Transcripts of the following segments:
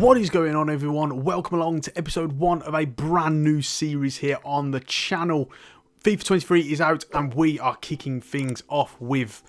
What is going on, everyone? Welcome along to episode 1 of a brand new series here on the channel. FIFA 23 is out and we are kicking things off with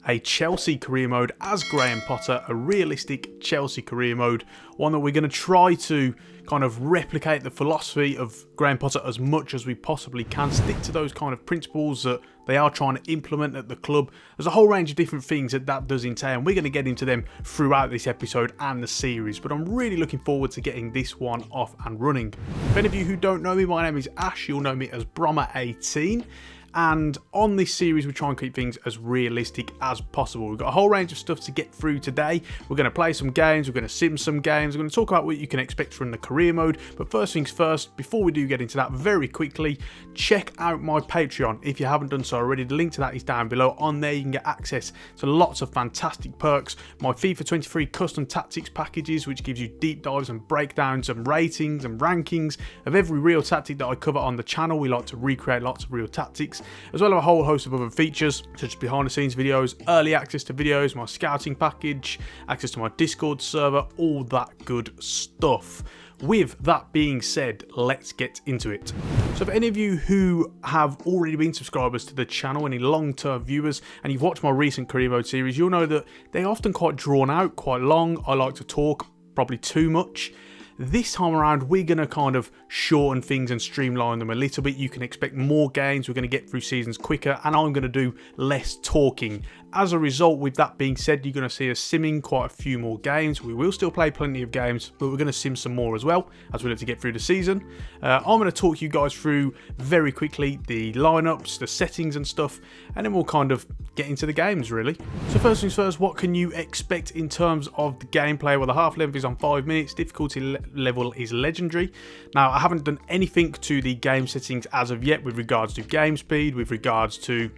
a Chelsea career mode as Graham Potter, a realistic Chelsea career mode, one that we're going to try to kind of replicate the philosophy of Graham Potter as much as we possibly can, stick to those kind of principles that they are trying to implement at the club. There's a whole range of different things that does entail, and we're going to get into them throughout this episode and the series, but I'm really looking forward to getting this one off and running. For any of you who don't know me, my name is Ash, you'll know me as Brommer18. And on this series, we try and keep things as realistic as possible. We've got a whole range of stuff to get through today. We're going to play some games, we're going to sim some games, we're going to talk about what you can expect from the career mode. But first things first, before we do get into that very quickly, check out my Patreon if you haven't done so already. The link to that is down below. On there, you can get access to lots of fantastic perks. My FIFA 23 custom tactics packages, which gives you deep dives and breakdowns and ratings and rankings of every real tactic that I cover on the channel. We like to recreate lots of real tactics, as well as a whole host of other features such as behind the scenes videos, early access to videos, my scouting package, access to my Discord server, all that good stuff. With that being said, let's get into it. So for any of you who have already been subscribers to the channel, any long-term viewers, and you've watched my recent career mode series, you'll know that they're often quite drawn out, quite long. I like to talk, probably too much. This time around, we're going to kind of shorten things and streamline them a little bit. You can expect more games. We're going to get through seasons quicker, and I'm going to do less talking. As a result, with that being said, you're going to see us simming quite a few more games. We will still play plenty of games, but we're going to sim some more as well as we look to get through the season. I'm going to talk you guys through very quickly the lineups, the settings and stuff, and then we'll kind of get into the games really. So first things first, what can you expect in terms of the gameplay? Well, the half length is on 5 minutes, difficulty level is legendary. Now, I haven't done anything to the game settings as of yet with regards to game speed, with regards to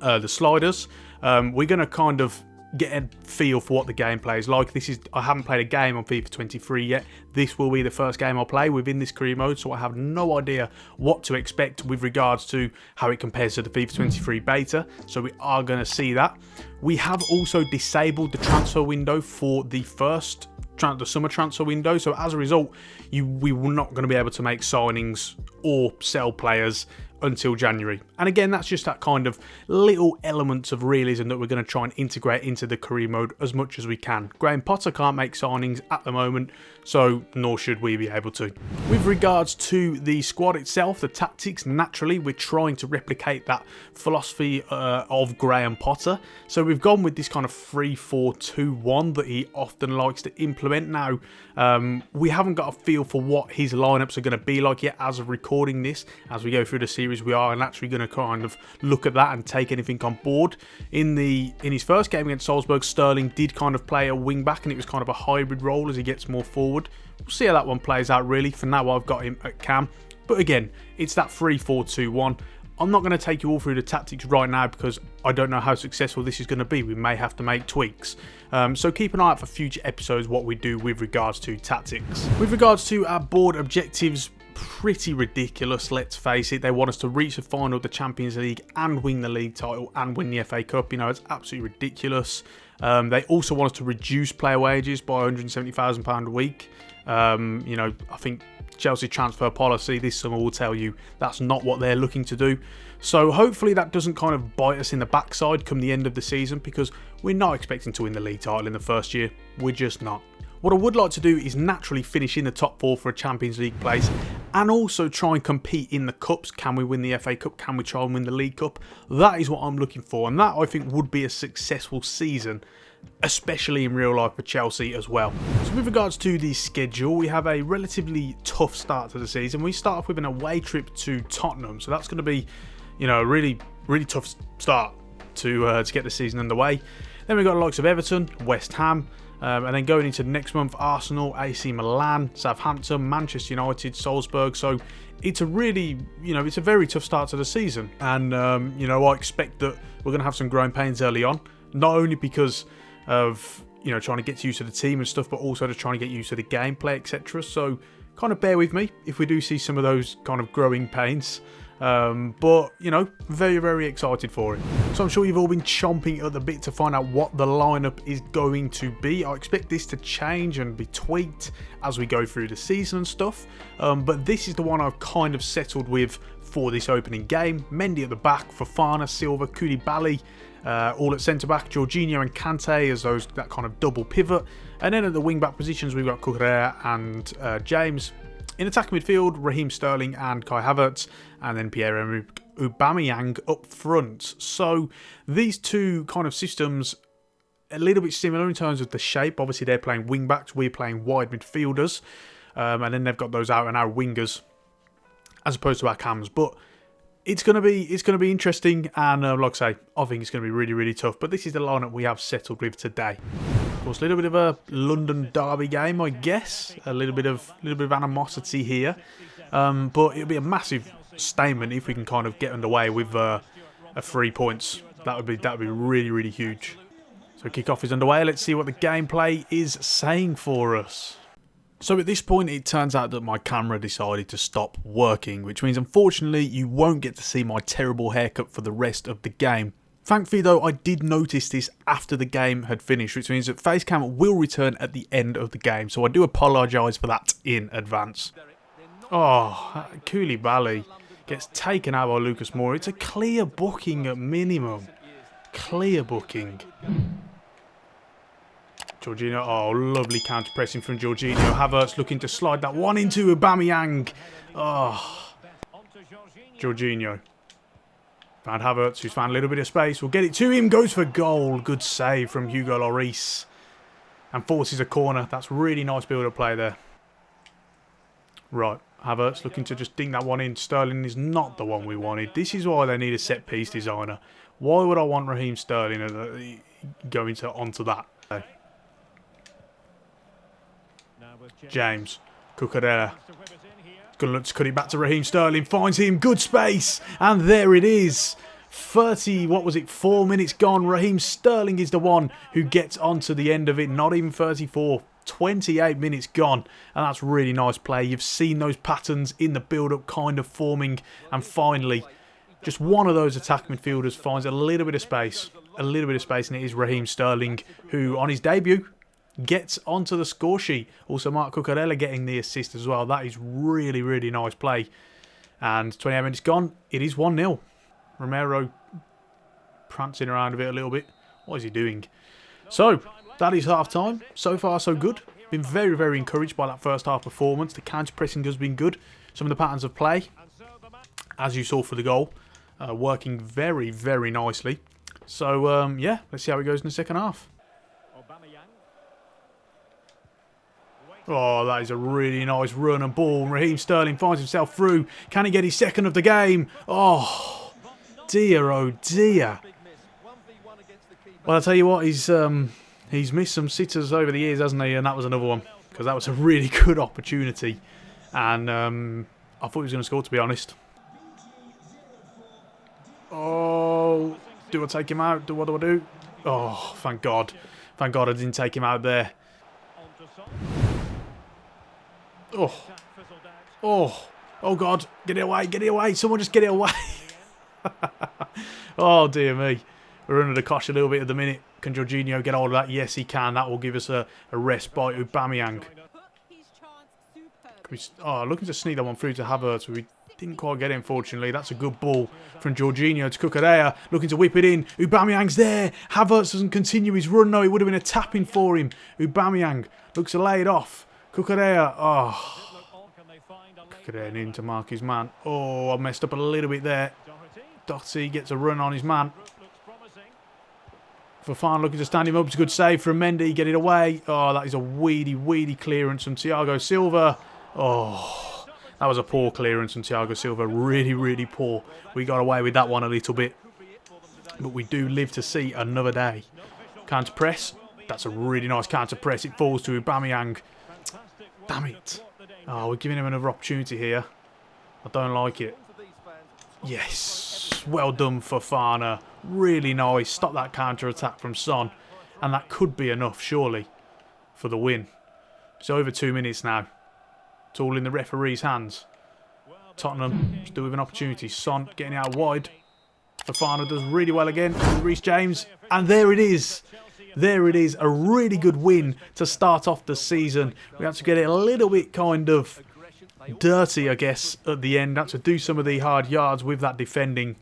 the sliders. We're going to kind of get a feel for what the gameplay is like. I haven't played a game on FIFA 23 yet. This will be the first game I'll play within this career mode, so I have no idea what to expect with regards to how it compares to the FIFA 23 beta, so we are going to see that. We have also disabled the transfer window for the summer transfer window, so as a result, we were not going to be able to make signings or sell players until January. And again, that's just that kind of little elements of realism that we're going to try and integrate into the career mode as much as we can. Graham Potter can't make signings at the moment, so nor should we be able to. With regards to the squad itself, the tactics, naturally we're trying to replicate that philosophy of Graham Potter. So we've gone with this kind of 3-4-2-1 that he often likes to implement. Now, we haven't got a feel for what his lineups are going to be like yet as of recording this. As we go through the series, we are naturally going to kind of look at that and take anything on board. In his first game against Salzburg, Sterling did kind of play a wing back, and it was kind of a hybrid role as he gets more forward. We'll see how that one plays out really. For now, I've got him at cam, but again, it's that 3-4-2-1. I'm not going to take you all through the tactics right now because I don't know how successful this is going to be. We may have to make tweaks. So keep an eye out for future episodes what we do with regards to tactics. With regards to our board objectives, pretty ridiculous, let's face it. They want us to reach the final of the Champions League and win the league title and win the FA Cup. You know, it's absolutely ridiculous. They also want us to reduce player wages by £170,000 a week. You know, I think Chelsea transfer policy this summer will tell you that's not what they're looking to do. So hopefully that doesn't kind of bite us in the backside come the end of the season, because we're not expecting to win the league title in the first year. We're just not. What I would like to do is naturally finish in the top 4 for a Champions League place, and also try and compete in the cups. Can we win the FA Cup? Can we try and win the League Cup? That is what I'm looking for, and that I think would be a successful season, especially in real life for Chelsea as well. So with regards to the schedule, we have a relatively tough start to the season. We start off with an away trip to Tottenham, so that's going to be, you know, a really tough start to get the season underway. Then we've got the likes of Everton, West Ham, and then going into next month, Arsenal, AC Milan, Southampton, Manchester United, Salzburg. So it's a really, you know, it's a very tough start to the season. And, you know, I expect that we're going to have some growing pains early on, not only because of, you know, trying to get used to the team and stuff, but also just trying to get used to the gameplay, etc. So kind of bear with me if we do see some of those kind of growing pains. But, you know, very, very excited for it. So I'm sure you've all been chomping at the bit to find out what the lineup is going to be. I expect this to change and be tweaked as we go through the season and stuff. But this is the one I've kind of settled with for this opening game. Mendy at the back, Fofana, Silva, Koulibaly, all at centre-back, Jorginho and Kante as that kind of double pivot. And then at the wing-back positions, we've got Cucurella and James. In attacking midfield, Raheem Sterling and Kai Havertz, and then Pierre-Emerick Aubameyang up front. So these two kind of systems, a little bit similar in terms of the shape. Obviously, they're playing wing-backs, we're playing wide midfielders. And then they've got those out-and-out wingers as opposed to our cams. But it's gonna be interesting, and like I say, I think it's gonna be really, really tough. But this is the lineup we have settled with today. Of course, a little bit of a London derby game, I guess. A little bit of animosity here, but it'll be a massive statement if we can kind of get underway with a 3 points. That would be really, really huge. So kickoff is underway. Let's see what the gameplay is saying for us. So at this point, it turns out that my camera decided to stop working, which means unfortunately you won't get to see my terrible haircut for the rest of the game. Thankfully though, I did notice this after the game had finished, which means that Facecam will return at the end of the game. So I do apologise for that in advance. Oh, Koulibaly gets taken out by Lucas Moura. It's a clear booking at minimum. Clear booking. Jorginho, oh, lovely counter-pressing from Jorginho. Havertz looking to slide that one into Aubameyang. Oh, Jorginho. Found Havertz, who's found a little bit of space. We'll get it to him. Goes for goal. Good save from Hugo Lloris. And forces a corner. That's really nice build-up play there. Right, Havertz looking to just ding that one in. Sterling is not the one we wanted. This is why they need a set-piece designer. Why would I want Raheem Sterling going onto that? James, Cucurella. Gonna look to cut it back to Raheem Sterling. Finds him. Good space. And there it is. 4 minutes gone. Raheem Sterling is the one who gets onto the end of it. Not even 34. 28 minutes gone. And that's really nice play. You've seen those patterns in the build-up kind of forming. And finally, just one of those attack midfielders finds a little bit of space. A little bit of space. And it is Raheem Sterling who, on his debut, gets onto the score sheet. Also, Marc Cucurella getting the assist as well. That is really, really nice play. And 28 minutes gone. It is 1-0. Romero prancing around a bit a little bit. What is he doing? So, that is half-time. So far, so good. Been very, very encouraged by that first half performance. The counter-pressing has been good. Some of the patterns of play, as you saw for the goal, working very, very nicely. So, yeah, let's see how it goes in the second half. Oh, that is a really nice run and ball. Raheem Sterling finds himself through. Can he get his second of the game? Oh, dear, oh dear. Well, I'll tell you what, he's missed some sitters over the years, hasn't he? And that was another one, because that was a really good opportunity. And I thought he was going to score, to be honest. Oh, do I take him out? What do I do? Oh, thank God. Thank God I didn't take him out there. Oh, oh, oh God, get it away, someone just get it away. Oh dear me, we're under the cosh a little bit at the minute. Can Jorginho get hold of that? Yes he can, that will give us a rest by Aubameyang. Oh, looking to sneak that one through to Havertz, we didn't quite get it unfortunately. That's a good ball from Jorginho to Cucurella, looking to whip it in. Aubameyang's there, Havertz doesn't continue his run, no, it would have been a tap-in for him. Aubameyang looks to lay it off. Cucurella, oh. Cucurella in to mark his man. Oh, I messed up a little bit there. Doherty gets a run on his man. Fofana looking to stand him up. It's a good save from Mendy. Get it away. Oh, that is a weedy clearance from Thiago Silva. Oh, that was a poor clearance from Thiago Silva. Really, really poor. We got away with that one a little bit. But we do live to see another day. Counter press. That's a really nice counter press. It falls to Aubameyang. Damn it. Oh, we're giving him another opportunity here. I don't like it. Yes. Well done, Fofana. Really nice. Stop that counter-attack from Son. And that could be enough, surely, for the win. It's over 2 minutes now. It's all in the referee's hands. Tottenham still with an opportunity. Son getting out wide. Fofana does really well again. Reece James. And there it is. There it is. A really good win to start off the season. We had to get it a little bit kind of dirty, I guess, at the end. Had to do some of the hard yards with that defending.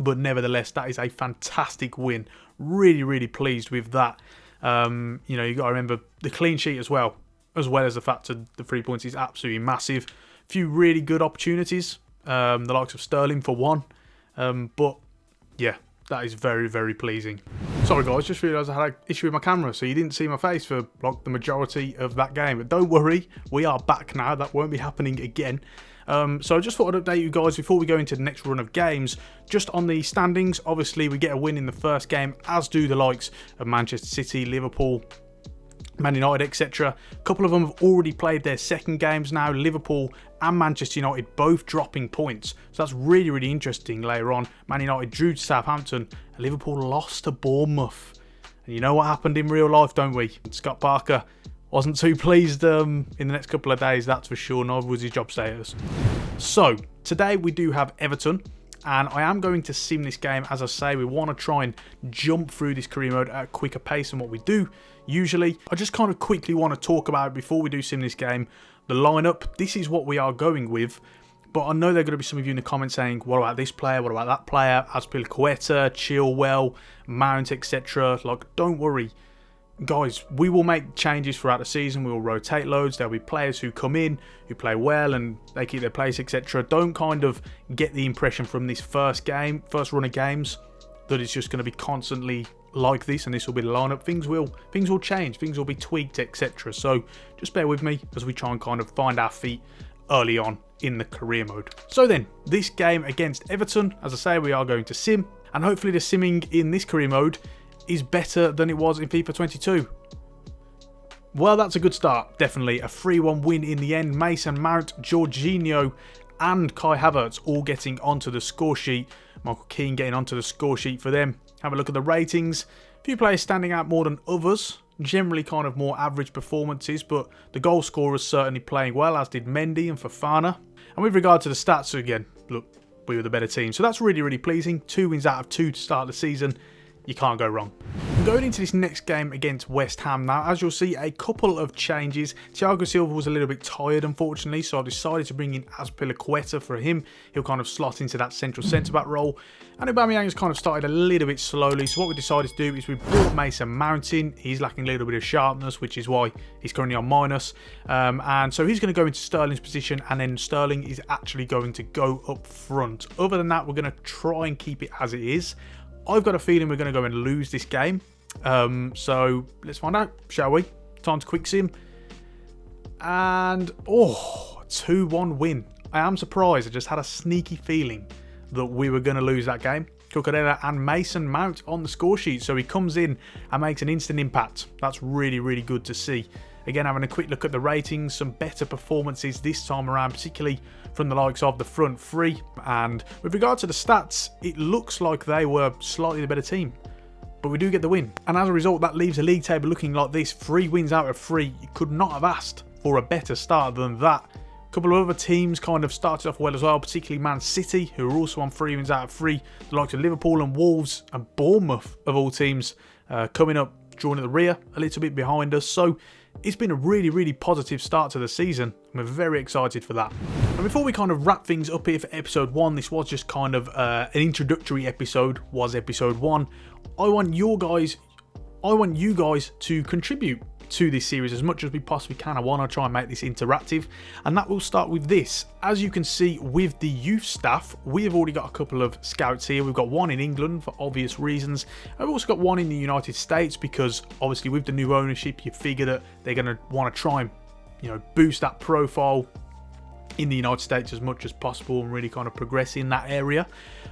But nevertheless, that is a fantastic win. Really, really pleased with that. You know, you got to remember the clean sheet as well as the fact that the 3 points is absolutely massive. A few really good opportunities, the likes of Sterling for one. But yeah, that is very, very pleasing. Sorry guys, just realised I had an issue with my camera, so you didn't see my face for like the majority of that game. But don't worry, we are back now. That won't be happening again. So I just thought I'd update you guys before we go into the next run of games. Just on the standings, obviously we get a win in the first game, as do the likes of Manchester City, Liverpool, Man United, etc. A couple of them have already played their second games now. Liverpool and Manchester United both dropping points. So that's really, really interesting later on. Man United drew to Southampton. And Liverpool lost to Bournemouth. And you know what happened in real life, don't we? Scott Parker wasn't too pleased in the next couple of days, that's for sure. Neither was his job status. So today we do have Everton. And I am going to sim this game. As I say, we want to try and jump through this career mode at a quicker pace than what we do usually. I just kind of quickly want to talk about, before we do sim this game, the lineup. This is what we are going with. But I know there are going to be some of you in the comments saying, what about this player? What about that player? Azpilicueta, Chilwell, Mount, etc. Like, don't worry. Guys, we will make changes throughout the season. We will rotate loads. There'll be players who come in, who play well, and they keep their place, etc. Don't kind of get the impression from this first run of games, that it's just going to be constantly like this, and this will be the lineup. Things will change. Things will be tweaked, etc. So just bear with me as we try and kind of find our feet early on in the career mode. So then, this game against Everton, as I say, we are going to sim, and hopefully the simming in this career mode is better than it was in FIFA 22. Well, that's a good start, definitely. A 3-1 win in the end. Mason Mount, Jorginho and Kai Havertz all getting onto the score sheet. Michael Keane getting onto the score sheet for them. Have a look at the ratings. A few players standing out more than others. Generally kind of more average performances, but the goal scorers certainly playing well, as did Mendy and Fofana. And with regard to the stats, again, look, we were the better team. So that's really, really pleasing. 2 wins out of 2 to start the season. You can't go wrong. Going into this next game against West Ham now, as you'll see, a couple of changes. Thiago Silva was a little bit tired, unfortunately, so I decided to bring in Azpilicueta for him. He'll kind of slot into that central centre-back role. And Aubameyang has kind of started a little bit slowly, so what we decided to do is we brought Mason Mount in. He's lacking a little bit of sharpness, which is why he's currently on minus. And so he's going to go into Sterling's position, and then Sterling is actually going to go up front. Other than that, we're going to try and keep it as it is. I've got a feeling we're going to go and lose this game. So let's find out, shall we? Time to quick sim. And, 2-1 win. I am surprised. I just had a sneaky feeling that we were going to lose that game. Cucurella and Mason Mount on the score sheet. So he comes in and makes an instant impact. That's really, really good to see. Again, having a quick look at the ratings, some better performances this time around, particularly from the likes of the front three. And with regard to the stats, it looks like they were slightly the better team. But we do get the win. And as a result, that leaves the league table looking like this. 3 wins out of 3. You could not have asked for a better start than that. A couple of other teams kind of started off well as well, particularly Man City, who are also on 3 wins out of 3. The likes of Liverpool and Wolves and Bournemouth, of all teams, coming up, drawing at the rear, a little bit behind us. So it's been a really, really positive start to the season. We're very excited for that. And before we kind of wrap things up here for episode 1, this was just kind of an introductory episode, was episode 1. I want you guys to contribute to this series as much as we possibly can. I want to try and make this interactive, and that will start with this. As you can see with the youth staff, we have already got a couple of scouts here. We've got one in England for obvious reasons. I've also got one in the United States because obviously with the new ownership, you figure that they're going to want to try and, you know, boost that profile in the United States as much as possible and really kind of progress in that area.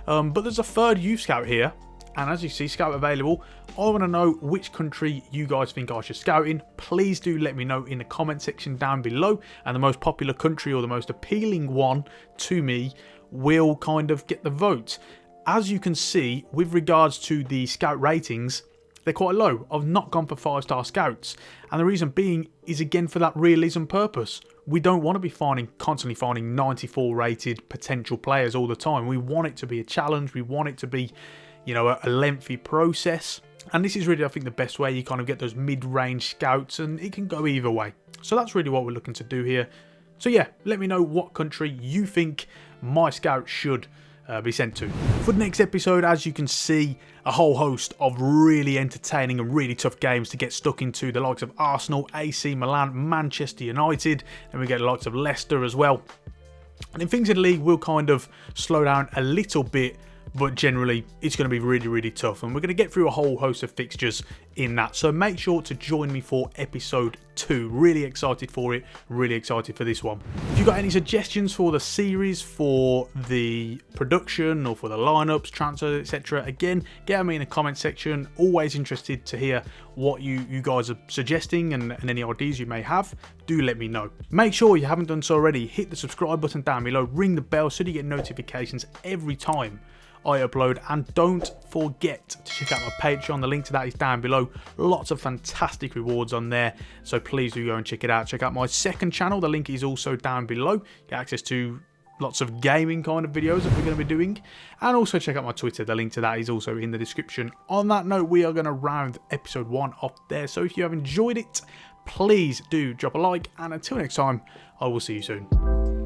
But there's a third youth scout here. And as you see, scout available. I want to know which country you guys think I should scout in. Please do let me know in the comment section down below. And the most popular country, or the most appealing one to me, will kind of get the vote. As you can see, with regards to the scout ratings, they're quite low. I've not gone for 5-star scouts. And the reason being is, again, for that realism purpose. We don't want to be constantly finding 94 rated potential players all the time. We want it to be a challenge. We want it to be, you know, a lengthy process. And this is really, I think, the best way you kind of get those mid-range scouts, and it can go either way. So that's really what we're looking to do here. So yeah, let me know what country you think my scout should be sent to. For the next episode, as you can see, a whole host of really entertaining and really tough games to get stuck into. The likes of Arsenal, AC Milan, Manchester United, and we get the likes of Leicester as well. And then things in the league will kind of slow down a little bit, but generally it's going to be really, really tough, and we're going to get through a whole host of fixtures in that. So make sure to join me for episode 2. Really excited for it, really excited for this one. If you've got any suggestions for the series, for the production, or for the lineups, transfers, etc., again, get at me in the comment section. Always interested to hear what you guys are suggesting, and any ideas you may have. Do let me know. Make sure you haven't done so already, hit the subscribe button down below, ring the bell so you get notifications every time I upload, and don't forget to check out my Patreon. The link to that is down below. Lots of fantastic rewards on there, so please do go and check it out. Check out my second channel, the link is also down below. Get access to lots of gaming kind of videos that we're going to be doing, and also check out my Twitter. The link to that is also in the description. On that note, we are going to round episode 1 off there, so if you have enjoyed it, please do drop a like, and until next time, I will see you soon.